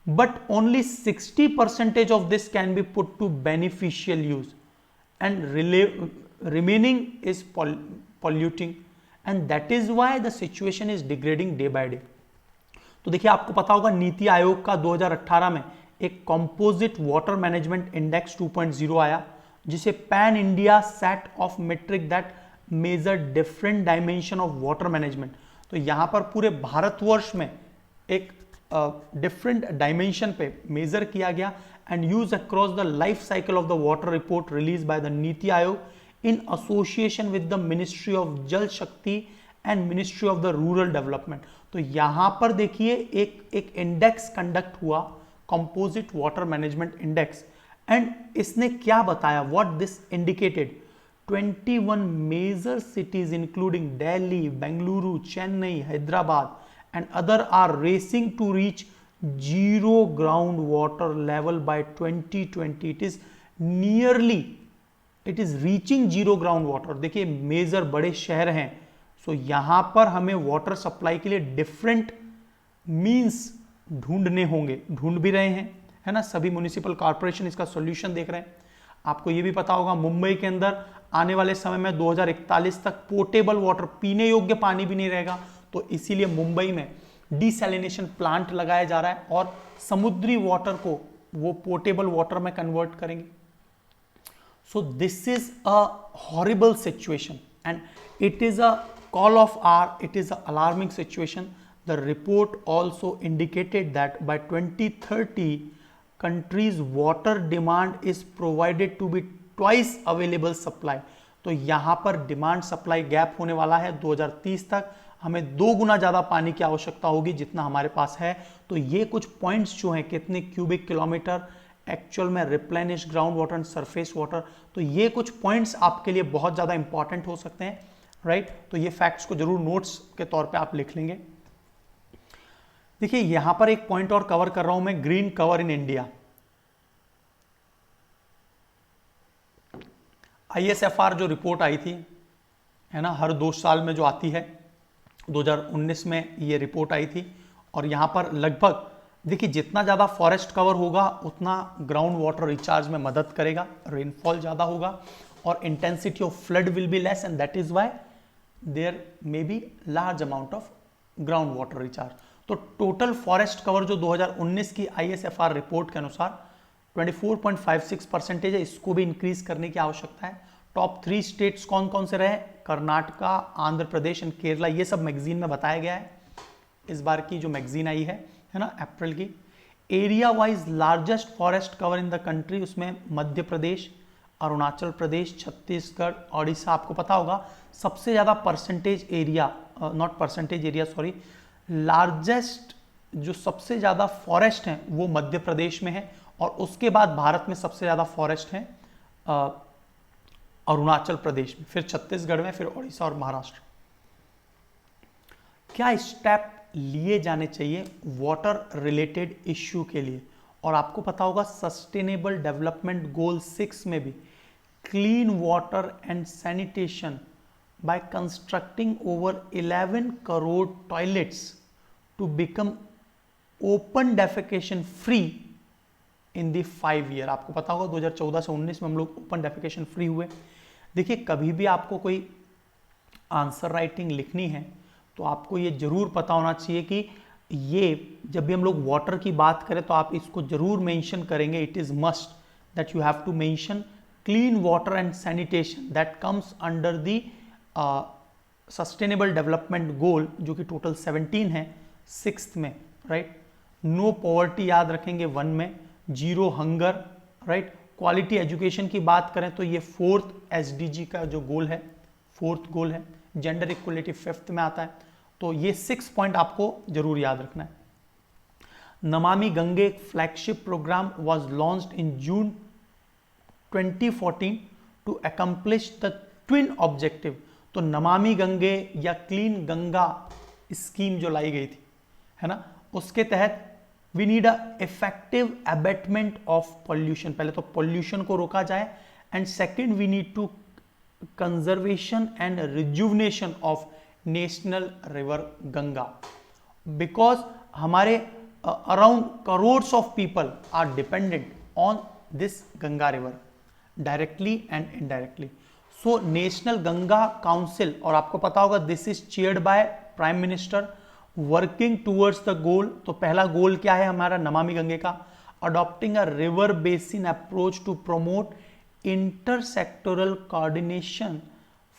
but only 60% of this can be put to beneficial use and remaining is polluting, and that is why the situation is degrading day by day. तो देखिए, आपको पता होगा नीति आयोग का 2018 में एक कंपोजिट वाटर मैनेजमेंट इंडेक्स 2.0 आया, जिसे pan India set of metric that measure different dimension of water management. तो यहां पर पूरे भारतवर्ष में एक डिफरेंट डायमेंशन पे मेजर किया गया and use across the life cycle of the water report release by the NITI Aayog in association with the ministry of Jal Shakti and ministry of the rural development. तो यहां पर देखिए एक इंडेक्स कंडक्ट हुआ, composite water management index, and इसने क्या बताया, what this indicated, 21 major cities including Delhi, Bengaluru, Chennai, Hyderabad and other are racing to reach zero groundwater level by 2020. It is reaching zero groundwater। देखिए, मेजर बड़े शहर हैं, सो यहां पर हमें वाटर सप्लाई के लिए डिफरेंट मींस ढूंढने होंगे, ढूंढ भी रहे हैं, है ना। सभी म्युनिसिपल कॉर्पोरेशन इसका सॉल्यूशन देख रहे हैं। आपको ये भी पता होगा मुंबई के अंदर आने वाले समय में 2041 तक पोर्टेबल वाटर, पीने योग्य पानी भी नहीं रहेगा, तो इसीलिए मुंबई में डिसैलिनेशन प्लांट लगाया जा रहा है और समुद्री वाटर को वो पोर्टेबल वाटर में कन्वर्ट करेंगे। So this is a horrible situation and it is a call of our, it is a alarming situation. The report also indicated that by 2030 country's water demand is provided to be twice available supply। तो यहां पर डिमांड सप्लाई गैप होने वाला है। 2030 तक हमें 2 गुना ज्यादा पानी की आवश्यकता होगी जितना हमारे पास है। तो ये कुछ पॉइंट्स जो हैं, कितने क्यूबिक किलोमीटर एक्चुअल में replenish ground water and surface water, तो ये कुछ पॉइंट्स आपके लिए बहुत ज्यादा इंपॉर्टेंट हो सकते हैं, राइट। तो ये फैक्ट्स को जरूर नोट्स के तौर पे आप लिख लेंगे। देखिए, यहां पर एक पॉइंट और कवर कर रहा हूं मैं, green cover in India. ISFR जो रिपोर्ट आई थी, है ना, हर 2 साल में जो आती है, 2019 में ये रिपोर्ट आई थी, और यहां पर लगभग देखिए जितना ज्यादा फॉरेस्ट कवर होगा उतना ग्राउंड वाटर रिचार्ज में मदद करेगा, रेनफॉल ज्यादा होगा और intensity of flood will be less, and that is why there may be large amount of ground water recharge. तो टोटल फॉरेस्ट कवर जो 2019 की ISFR रिपोर्ट के अनुसार 24.56% है, इसको भी इंक्रीज करने की आवश्यकता है। टॉप 3 स्टेट्स कौन कौन से रहे, कर्नाटका, आंध्र प्रदेश एंड केरला, ये सब मैगजीन में बताया गया है। इस बार की जो मैगजीन आई है ना, अप्रैल की। Area wise largest forest cover in the country, उसमें मध्य प्रदेश, अरुणाचल प्रदेश, छत्तीसगढ़, ओडिशा। आपको पता होगा सबसे ज्यादा percentage area, not percentage area sorry, largest जो सबसे ज्यादा फॉरेस्ट हैं वो मध्य प्रदेश में है, और उसके बाद भारत में सबसे ज्यादा फॉरेस्ट हैं अरुणाचल प्रदेश में, फिर छत्तीसगढ़ में, फिर ओडिशा और महाराष्ट्र। क्या स्टेप लिए जाने चाहिए वाटर रिलेटेड इश्यू के लिए, और आपको पता होगा सस्टेनेबल डेवलपमेंट गोल 6 में भी clean water and sanitation by constructing over 11 crore toilets to become open defecation free in the 5 year. आपको पता होगा 2014 से 19 में हम लोग ओपन डेफिकेशन फ्री हुए। देखिए, कभी भी आपको कोई आंसर राइटिंग लिखनी है तो आपको ये जरूर पता होना चाहिए कि ये जब भी हम लोग वाटर की बात करें तो आप इसको जरूर मेंशन करेंगे। It is must that you have to mention clean water and sanitation that comes under the sustainable development goal, जो कि टोटल 17 है, 6th में, राइट। नो पॉवर्टी याद रखेंगे 1 में, zero hunger, right. Quality education की बात करें तो ये 4th SDG का जो गोल है, 4th गोल है। जेंडर इक्वलिटी 5th में आता है। तो ये 6 पॉइंट आपको जरूर याद रखना है। Namami Gange flagship programme was launched in June 2014 to accomplish the twin objective. तो नमामि गंगे या क्लीन गंगा स्कीम जो लाई गई थी, है ना, उसके तहत we need a effective abatement of pollution. पहले तो पॉल्यूशन को रोका जाए, and second we need to conservation and rejuvenation of national river Ganga, because हमारे around crores of people are dependent on this Ganga river directly and indirectly. So national Ganga council, और आपको पता होगा this is chaired by prime minister, working towards the goal. तो पहला गोल क्या है हमारा नमामि गंगे का? Adopting a river basin approach to promote intersectoral coordination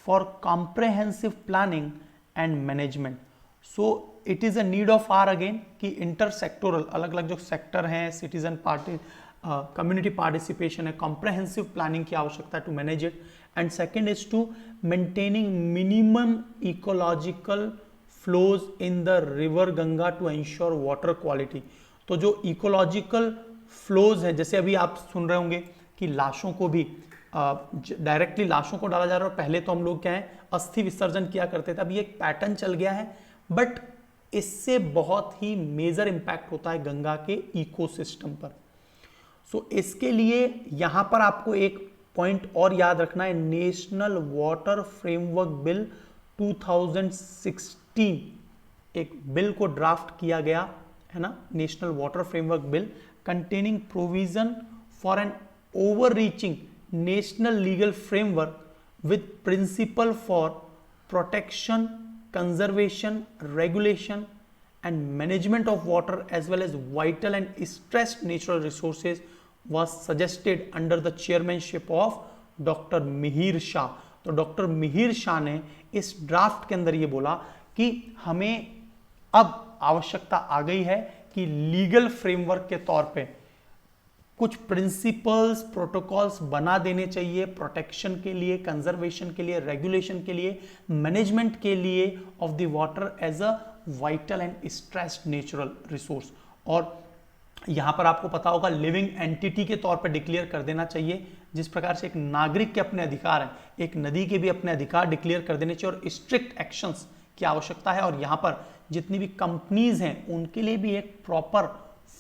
for comprehensive planning and management. So it is a need of our again कि इंटरसेक्टोरल, अलग अलग जो सेक्टर हैं, सिटीजन पार्टी, कम्युनिटी पार्टिसिपेशन है, कॉम्प्रहेंसिव प्लानिंग की आवश्यकता है to manage it. And second is to maintaining minimum ecological flows in the river Ganga to ensure water quality. तो जो इकोलॉजिकल फ्लोज है, जैसे अभी आप सुन रहे होंगे कि लाशों को भी डायरेक्टली लाशों को डाला जा रहा है. पहले तो हम लोग क्या है अस्थि विसर्जन किया करते थे, अभी एक पैटर्न चल गया है, बट इससे बहुत ही मेजर इंपैक्ट होता है गंगा के इकोसिस्टम पर. सो इसके लिए यहां पर आपको एक पॉइंट और याद रखना है, नेशनल वाटर फ्रेमवर्क बिल 2016 एक बिल को ड्राफ्ट किया गया है ना, national water framework bill containing provision for an overreaching national legal framework with principle for protection, conservation, regulation and management of water as well as vital and stressed natural resources was suggested under the chairmanship of doctor Mihir Shah. तो डॉक्टर मिहिर शाह ने इस ड्राफ्ट के अंदर ये बोला कि हमें अब आवश्यकता आ गई है कि लीगल फ्रेमवर्क के तौर पे कुछ प्रिंसिपल्स, प्रोटोकॉल्स बना देने चाहिए प्रोटेक्शन के लिए, कंजर्वेशन के लिए, रेगुलेशन के लिए, मैनेजमेंट के लिए of the water as a vital and stressed natural resource. और यहां पर आपको पता होगा लिविंग एंटिटी के तौर पर डिक्लेयर कर देना चाहिए, जिस प्रकार से एक नागरिक के अपने अधिकार हैं, एक नदी के भी अपने अधिकार डिक्लेयर कर देने चाहिए और स्ट्रिक्ट एक्शंस की आवश्यकता है. और यहां पर जितनी भी कंपनीज हैं उनके लिए भी एक proper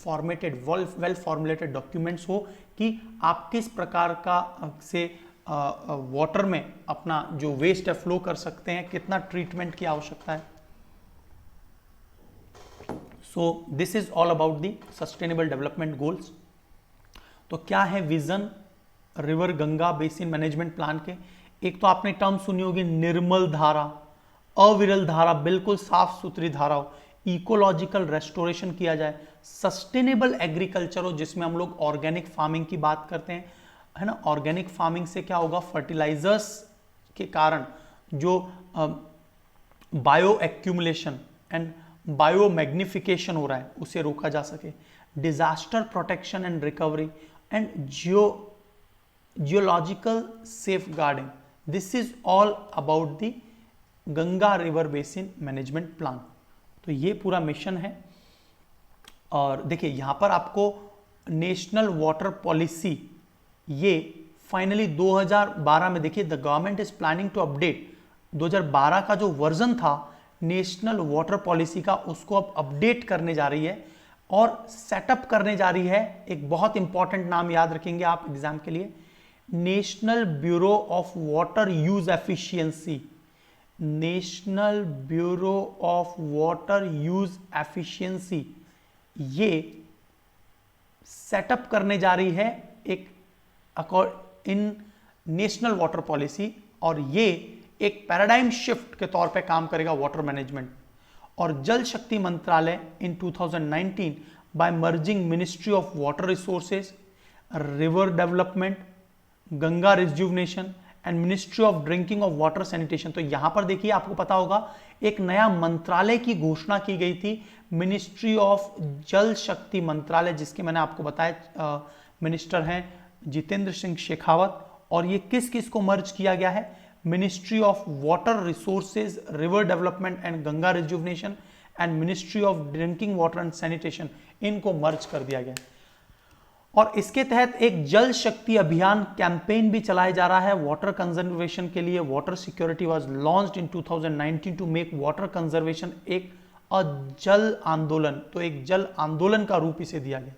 formatted, well formulated documents हो कि आप किस प्रकार का से वाटर में अपना जो वेस्ट है फ्लो कर सकते हैं, कितना ट्रीटमेंट की आवश्यकता है. सो this is all about the sustainable development goals. तो क्या है vision river Ganga basin management plan के? एक तो आपने टर्म सुनी होगी निर्मल धारा, अविरल धारा, बिल्कुल साफ सुथरी धारा हो, इकोलॉजिकल रेस्टोरेशन किया जाए, सस्टेनेबल एग्रीकल्चर हो जिसमें हम लोग ऑर्गेनिक फार्मिंग की बात करते हैं, है ना. ऑर्गेनिक फार्मिंग से क्या होगा, फर्टिलाइजर्स के कारण जो bio accumulation and bio magnification हो रहा है उसे रोका जा सके. Disaster protection and recovery and geological safe guarding, this is all about the Ganga river basin management plan. तो ये पूरा मिशन है. और देखिए यहां पर आपको नेशनल वाटर पॉलिसी ये फाइनली 2012 में, देखिए the government is planning to update 2012 का जो वर्जन था नेशनल वाटर पॉलिसी का, उसको अब अपडेट करने जा रही है और सेटअप करने जा रही है. एक बहुत इंपॉर्टेंट नाम याद रखेंगे आप एग्जाम के लिए, national bureau of water use efficiency. National bureau of water use efficiency ये सेटअप करने जा रही है एक इन नेशनल वाटर पॉलिसी, और ये एक पैराडाइम शिफ्ट के तौर पे काम करेगा वाटर मैनेजमेंट. और जल शक्ति मंत्रालय in 2019 by merging ministry of water resources, river development, Ganga rejuvenation and ministry of drinking of water sanitation. तो यहां पर देखिए आपको पता होगा एक नया मंत्रालय की घोषणा की गई थी, मिनिस्ट्री ऑफ जल शक्ति मंत्रालय, जिसके मैंने आपको बताया मिनिस्टर हैं जितेंद्र सिंह शेखावत. और ये किस किस को मर्ज किया गया है, ministry of water resources, river development and Ganga rejuvenation and ministry of drinking water and sanitation, इनको मर्ज कर दिया गया. और इसके तहत एक जल शक्ति अभियान कैंपेन भी चलाया जा रहा है वाटर कंजर्वेशन के लिए. Water security was launched in 2019 to make water conservation एक जल आंदोलन. तो एक जल आंदोलन का रूप इसे दिया गया.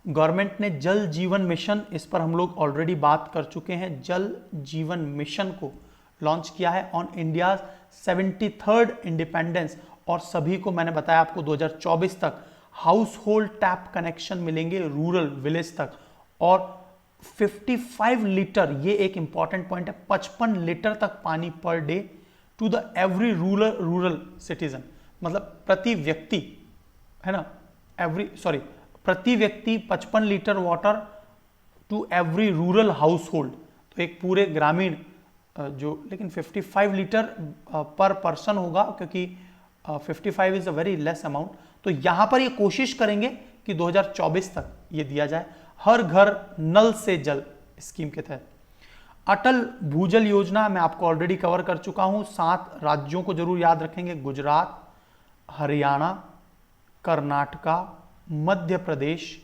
गवर्नमेंट ने जल जीवन मिशन, इस पर हम लोग ऑलरेडी बात कर चुके हैं, जल जीवन मिशन को लॉन्च किया है ऑन इंडिया 73rd इंडिपेंडेंस। और सभी को मैंने बताया आपको 2024 तक हाउस होल्ड टैप कनेक्शन मिलेंगे रूरल विलेज तक। और 55 लीटर, ये एक इंपॉर्टेंट पॉइंट है, 55 लीटर तक पानी per day to the every rural citizen, मतलब प्रति व्यक्ति, है ना, प्रति व्यक्ति 55 litre water to every rural household. तो एक पूरे ग्रामीण जो, लेकिन 55 लीटर पर पर्सन होगा, क्योंकि 55 is a very less amount. तो यहां पर ये कोशिश करेंगे कि 2024 तक ये दिया जाए, हर घर नल से जल स्कीम के तहत। अटल भूजल योजना मैं आपको ऑलरेडी कवर कर चुका हूं। 7 राज्यों को जरूर याद रखेंगे, गुजरात, हरियाणा, कर्नाटका, मध्य प्रदेश,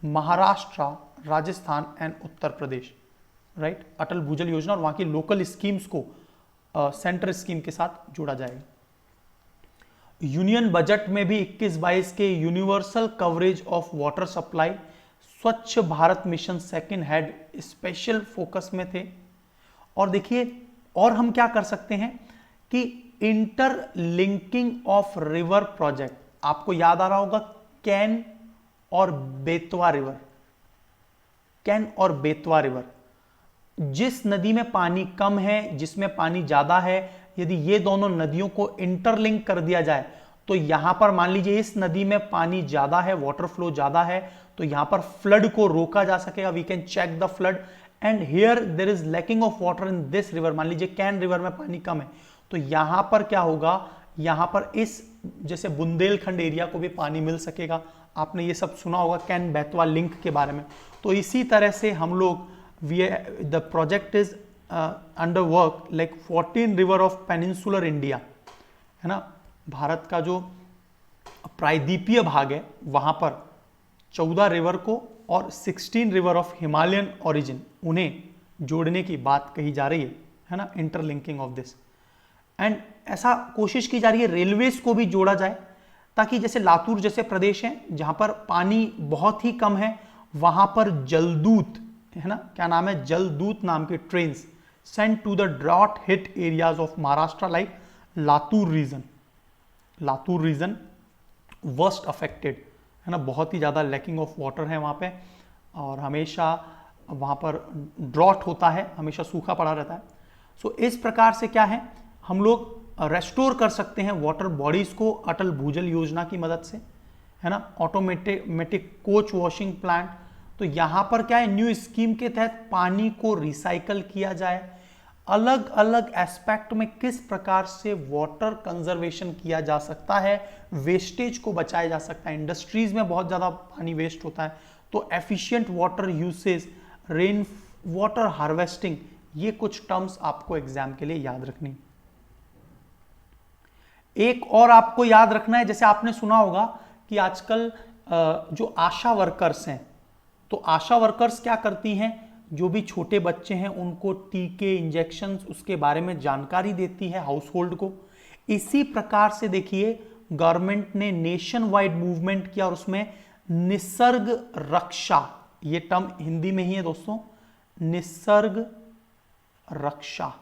महाराष्ट्र, राजस्थान एंड उत्तर प्रदेश, राइट। अटल भूजल योजना और वहां की लोकल स्कीम्स को सेंट्रल स्कीम के साथ जोड़ा जाएगा। यूनियन बजट में भी 21-22 के universal coverage of water supply, Swachh Bharat mission second head special focus में थे। और देखिए, और हम क्या कर सकते हैं कि इंटरलिंकिंग ऑफ रिवर प्रोजेक्ट, आपको याद आ रहा होगा कैन और बेतवा रिवर, कैन और बेतवा रिवर, जिस नदी में पानी कम है, जिसमें पानी ज्यादा है, यदि ये दोनों नदियों को इंटरलिंक कर दिया जाए तो यहां पर मान लीजिए इस नदी में पानी ज्यादा है, वाटर फ्लो ज्यादा है, तो यहां पर फ्लड को रोका जा सकेगा। We can check the flood and here there is lacking of water in this river. मान लीजिए कैन रिवर में पानी कम है, तो यहां पर क्या होगा, यहां पर इस जैसे बुंदेलखंड एरिया को भी पानी मिल सकेगा। आपने ये सब सुना होगा कैन बेतवा लिंक के बारे में। तो इसी तरह से हम लोग the project is under work like 14 river of peninsular India, है ना, भारत का जो प्रायद्वीपीय भाग है वहां पर 14 रिवर को और 16 रिवर ऑफ हिमालयन ओरिजिन, उन्हें जोड़ने की बात कही जा रही है ना, इंटरलिंकिंग ऑफ दिस। एंड ऐसा कोशिश की जा रही है रेलवेज को भी जोड़ा जाए, ताकि जैसे लातूर जैसे प्रदेश है जहां पर पानी बहुत ही कम है, वहां पर जलदूत, है ना, क्या नाम है, जलदूत नाम की train sent to the drought hit areas of Maharashtra like Latur region. Latur region worst affected, है ना, बहुत ही ज्यादा लैकिंग ऑफ वाटर है वहां पे, और हमेशा वहां पर ड्रॉट होता है, हमेशा सूखा पड़ा रहता है। सो इस प्रकार से क्या है, हम लोग रेस्टोर कर सकते हैं वाटर बॉडीज को अटल भूजल योजना की मदद से, है ना। ऑटोमेटिक कोच वॉशिंग प्लांट, तो यहां पर क्या है, न्यू स्कीम के तहत पानी को रिसाइकल किया जाए। अलग अलग एस्पेक्ट में किस प्रकार से वाटर कंजर्वेशन किया जा सकता है, वेस्टेज को बचाया जा सकता है। इंडस्ट्रीज में बहुत ज्यादा पानी वेस्ट होता है, तो efficient water usage, rain water harvesting, ये कुछ टर्म्स आपको एग्जाम के लिए याद रखनी। एक और आपको याद रखना है, जैसे आपने सुना होगा कि आजकल जो आशा वर्कर्स हैं, तो आशा वर्कर्स क्या करती हैं, जो भी छोटे बच्चे हैं उनको टीके, इंजेक्शंस, उसके बारे में जानकारी देती है हाउस होल्ड को। इसी प्रकार से देखिए गवर्नमेंट ने नेशन वाइड मूवमेंट किया और उसमें निसर्ग रक्षा, ये टर्म हिंदी में ही है दोस्तों, निसर्ग रक्षा।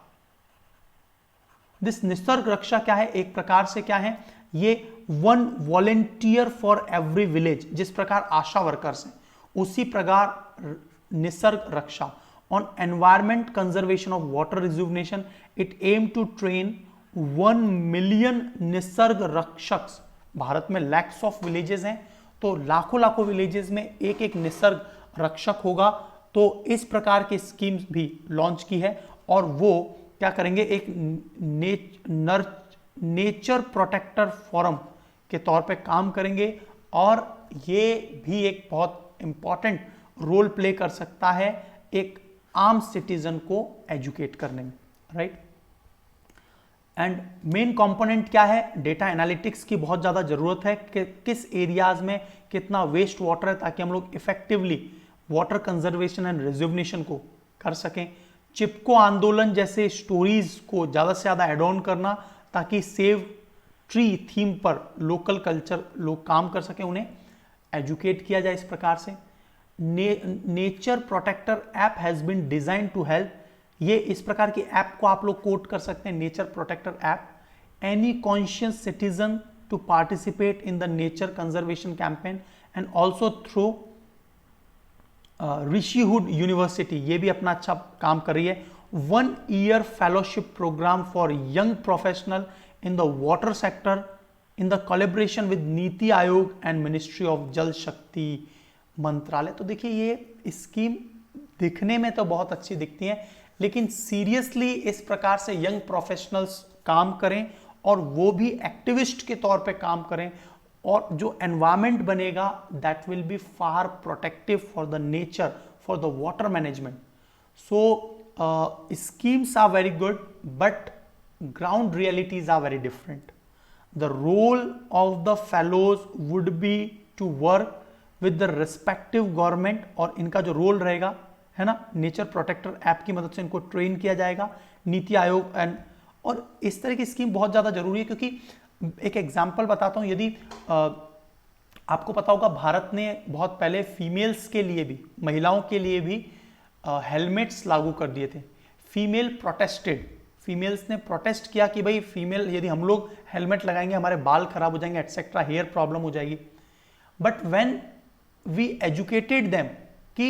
दिस निसर्ग रक्षा क्या है, एक प्रकार से क्या है, ये 1 वॉलेंटियर फॉर एवरी विलेज, जिस प्रकार आशा वर्कर्स हैं उसी प्रकार Nisarg Raksha. On environment conservation of water rejuvenation, it aim to train 1 million Nisarg Rakshak. Bharat में लैक्स ऑफ विलेजेस हैं, तो लाखों लाखों विलेजेस में एक एक निसर्ग रक्षक होगा। तो इस प्रकार की स्कीम्स भी लॉन्च की है, और वो क्या करेंगे, एक नेचर प्रोटेक्टर फोरम के तौर पे काम करेंगे, और ये भी एक बहुत इंपॉर्टेंट रोल प्ले कर सकता है एक आम सिटीजन को एजुकेट करने में, राइट। एंड मेन कंपोनेंट क्या है, डेटा एनालिटिक्स की बहुत ज्यादा जरूरत है कि किस एरियाज में कितना वेस्ट वाटर है, ताकि हम लोग effectively water conservation and rejuvenation को कर सकें। चिपको आंदोलन जैसे स्टोरीज को ज्यादा से ज्यादा एड ऑन करना, ताकि सेव ट्री थीम पर लोकल कल्चर लोग काम कर सकें, उन्हें एजुकेट किया जाए इस प्रकार से। Nature protector app has been design to help ये इस प्रकार की ऐप को आप लोग कोट कर सकते हैं, nature protector app. Any conscious citizen to participate in the nature conservation campaign and also through Rishihood university, ये भी अपना अच्छा काम कर रही है। 1 year fellowship programme for young professional in the water sector in the collaboration with NITI Aayog and ministry of Jal Shakti मंत्रालय। तो देखिए ये स्कीम दिखने में तो बहुत अच्छी दिखती है, लेकिन सीरियसली इस प्रकार से यंग प्रोफेशनल्स काम करें और वो भी एक्टिविस्ट के तौर पे काम करें, और जो एनवायरमेंट बनेगा that will be far protective for the nature, for the water management. So schemes are very good, but ground realities are very different. The role of the fellows would be to work with the respective government, और इनका जो रोल रहेगा है ना, नेचर प्रोटेक्टर ऐप की मदद से इनको ट्रेन किया जाएगा, नीति आयोग एंड, और इस तरह की स्कीम बहुत ज़्यादा जरूरी है। क्योंकि एक एग्जाम्पल बताता हूँ, यदि आपको पता होगा भारत ने बहुत पहले फीमेल्स के लिए भी, महिलाओं के लिए भी हेलमेट्स लागू कर दिए थे। फीमेल प्रोटेस्टेड, फीमेल्स ने प्रोटेस्ट किया कि भाई फीमेल यदि हम लोग हेलमेट लगाएंगे हमारे बाल खराब हो जाएंगे एटसेट्रा, हेयर प्रॉब्लम हो जाएगी। But when we educated them कि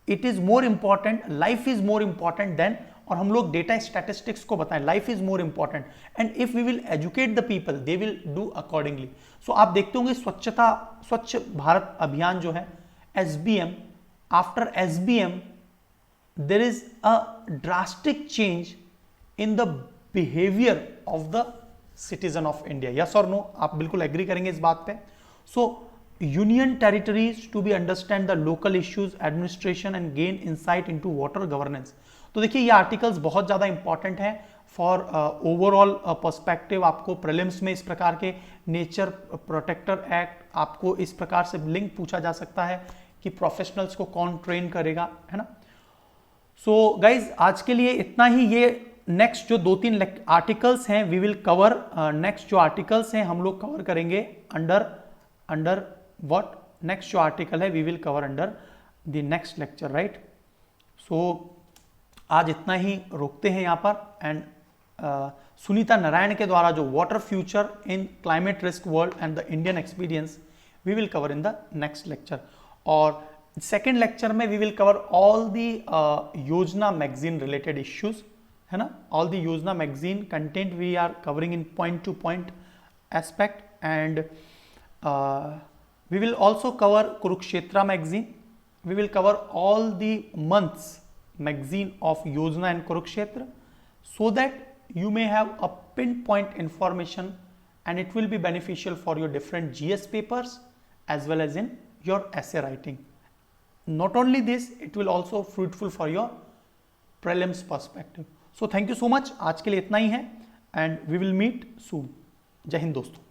it is more important, life is more important then, और हम लोग डेटा स्टैटिस्टिक्स को बताएं life is more important, and if we will educate the people they will do accordingly. So आप देखते होंगे स्वच्छ भारत अभियान जो है, SBM, after SBM there is a drastic change in the behavior of the citizen of India. Yes or no? आप बिल्कुल एग्री करेंगे इस बात पे। So union territories to be understand the local issues, administration and gain insight into water governance. तो देखिए ये आर्टिकल्स बहुत ज़्यादा इंपॉर्टेंट है फॉर ओवरऑल पर्सपेक्टिव। आपको प्रीलिम्स में इस प्रकार के नेचर प्रोटेक्टर एक्ट, आपको इस प्रकार से लिंक पूछा जा सकता है कि प्रोफेशनल्स को कौन ट्रेन करेगा, है ना। सो गाइज आज के लिए इतना ही। ये नेक्स्ट जो 2-3 आर्टिकल्स हैं वी विल कवर, नेक्स्ट जो आर्टिकल्स हैं हम लोग कवर करेंगे अंडर व्हाट, नेक्स्ट जो आर्टिकल है we will cover under the next lecture, right. So आज इतना ही रोकते हैं यहाँ पर। एंड सुनीता नारायण के द्वारा जो water future in climate risk world and the Indian experience we will cover in the next lecture. और सेकेंड लेक्चर में we will cover all the Yojana magazine related issues, है ना। All the Yojana magazine content we are covering in point to point aspect, and we will also cover Kurukshetra magazine. We will cover all the months magazine of Yojana and Kurukshetra, so that you may have a pinpoint information and it will be beneficial for your different GS papers as well as in your essay writing. Not only this, it will also fruitful for your prelims perspective. So thank you so much. आज के लिए इतना ही है and we will meet soon. जय हिंद दोस्तों।